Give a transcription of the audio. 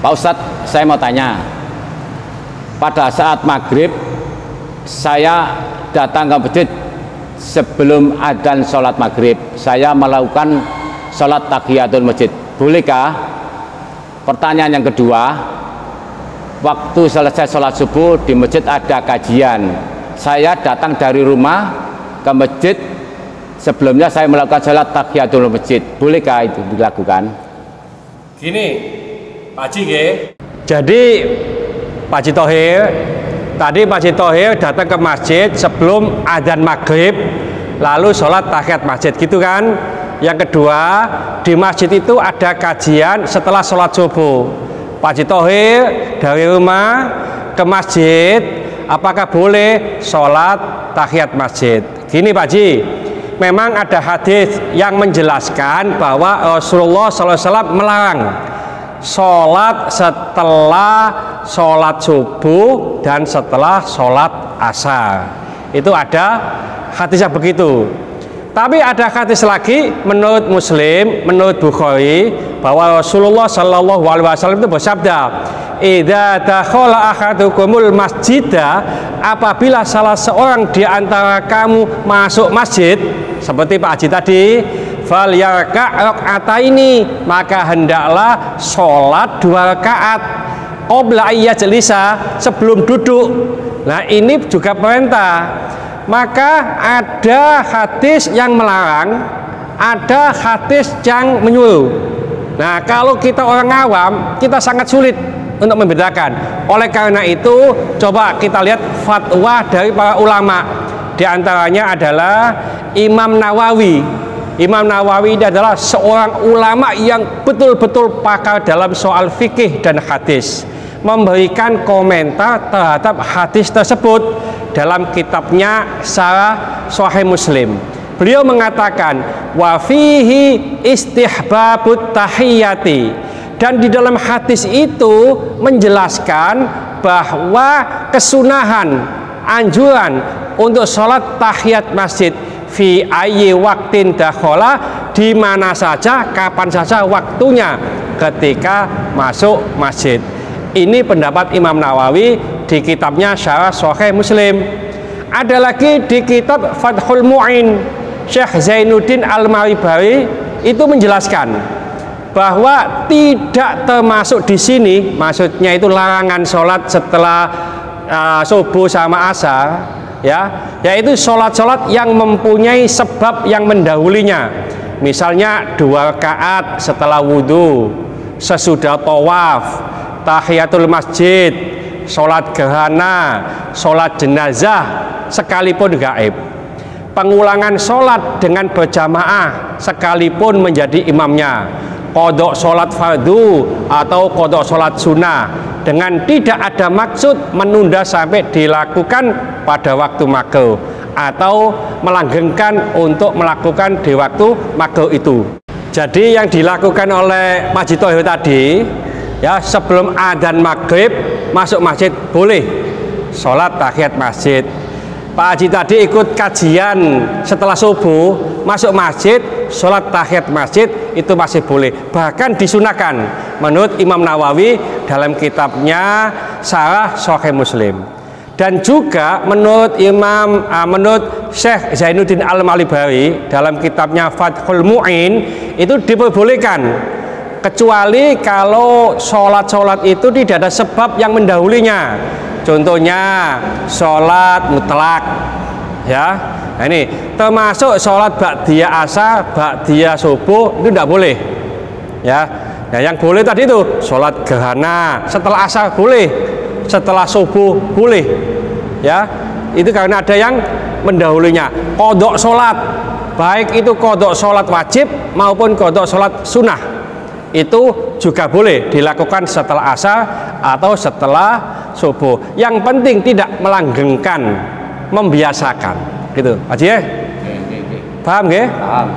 Pak Ustadz, saya mau tanya, pada saat maghrib saya datang ke masjid sebelum adzan sholat maghrib, saya melakukan sholat tahiyatul masjid, bolehkah? Pertanyaan yang kedua, waktu selesai sholat subuh di masjid ada kajian, saya datang dari rumah ke masjid, sebelumnya saya melakukan sholat tahiyatul masjid, bolehkah itu dilakukan? Gini Pak Haji, jadi Pak Haji Thohir, tadi Pak Haji Thohir datang ke masjid sebelum adzan maghrib, lalu sholat tahiyat masjid, gitu kan? Yang kedua, di masjid itu ada kajian setelah sholat subuh. Pak Haji Thohir dari rumah ke masjid, apakah boleh sholat tahiyat masjid? Gini Pak Haji, memang ada hadis yang menjelaskan bahwa Rasulullah SAW melarang sholat setelah sholat subuh dan setelah sholat asar. Itu ada hadis yang begitu. Tapi ada hadis lagi menurut Muslim, menurut Bukhari, bahwa Rasulullah SAW itu bersabda, "Idza dakhala ahadukumul masjidah," apabila salah seorang di antara kamu masuk masjid, seperti Pak Haji tadi, falyarka' raka'ataini, maka hendaklah sholat 2 rakaat qabla ayyajlisa, sebelum duduk. Nah, ini juga perintah. Maka ada hadis yang melarang, ada hadis yang menyuruh. Nah, kalau kita orang awam, kita sangat sulit untuk membedakan. Oleh karena itu, coba kita lihat fatwa dari para ulama. Di antaranya adalah Imam Nawawi. Imam Nawawi ini adalah seorang ulama yang betul-betul pakar dalam soal fikih dan hadis, memberikan komentar terhadap hadis tersebut dalam kitabnya Syarah Sahih Muslim. Beliau mengatakan, wa fihi istihbabut tahiyati, dan di dalam hadis itu menjelaskan bahwa kesunahan, anjuran untuk sholat tahiyat masjid fi ayyi waktin dakhala, di mana saja, kapan saja waktunya ketika masuk masjid. Ini pendapat Imam Nawawi di kitabnya Syarah Sahih Muslim. Ada lagi di kitab Fathul Mu'in, Syekh Zainuddin Al-Maribari itu menjelaskan bahwa tidak termasuk di sini, maksudnya itu larangan sholat setelah subuh sama asar, ya, yaitu sholat-sholat yang mempunyai sebab yang mendahulinya. Misalnya 2 rakaat setelah wudhu, sesudah tawaf, tahiyatul masjid, sholat gerhana, sholat jenazah, sekalipun gaib. Pengulangan sholat dengan berjamaah sekalipun menjadi imamnya, qodok sholat fardu atau qodok sholat sunnah dengan tidak ada maksud menunda sampai dilakukan pada waktu maghrib atau melanggengkan untuk melakukan di waktu maghrib itu. Jadi yang dilakukan oleh Pak Haji Thohir tadi, ya, sebelum adzan maghrib masuk masjid boleh sholat tahiyat masjid. Pak Haji tadi ikut kajian setelah subuh, masuk masjid sholat tahiyat masjid, itu masih boleh, bahkan disunahkan menurut Imam Nawawi dalam kitabnya Syarah Sahih Muslim. Dan juga menurut menurut Syekh Zainuddin Al-Maribari dalam kitabnya Fathul Mu'in, itu diperbolehkan, kecuali kalau sholat-sholat itu tidak ada sebab yang mendahulinya. Contohnya sholat mutlak, ya. Nah, ini termasuk sholat ba'diyah asar, ba'diyah subuh, itu tidak boleh, ya. Nah, yang boleh tadi itu sholat gerhana setelah asar boleh, setelah subuh boleh, ya. Itu karena ada yang mendahulunya. Qodok sholat, baik itu qodok sholat wajib maupun qodok sholat sunnah, itu juga boleh dilakukan setelah asar atau setelah subuh. Yang penting tidak melanggengkan, membiasakan, gitu. Haji ya? Paham nggih? Paham.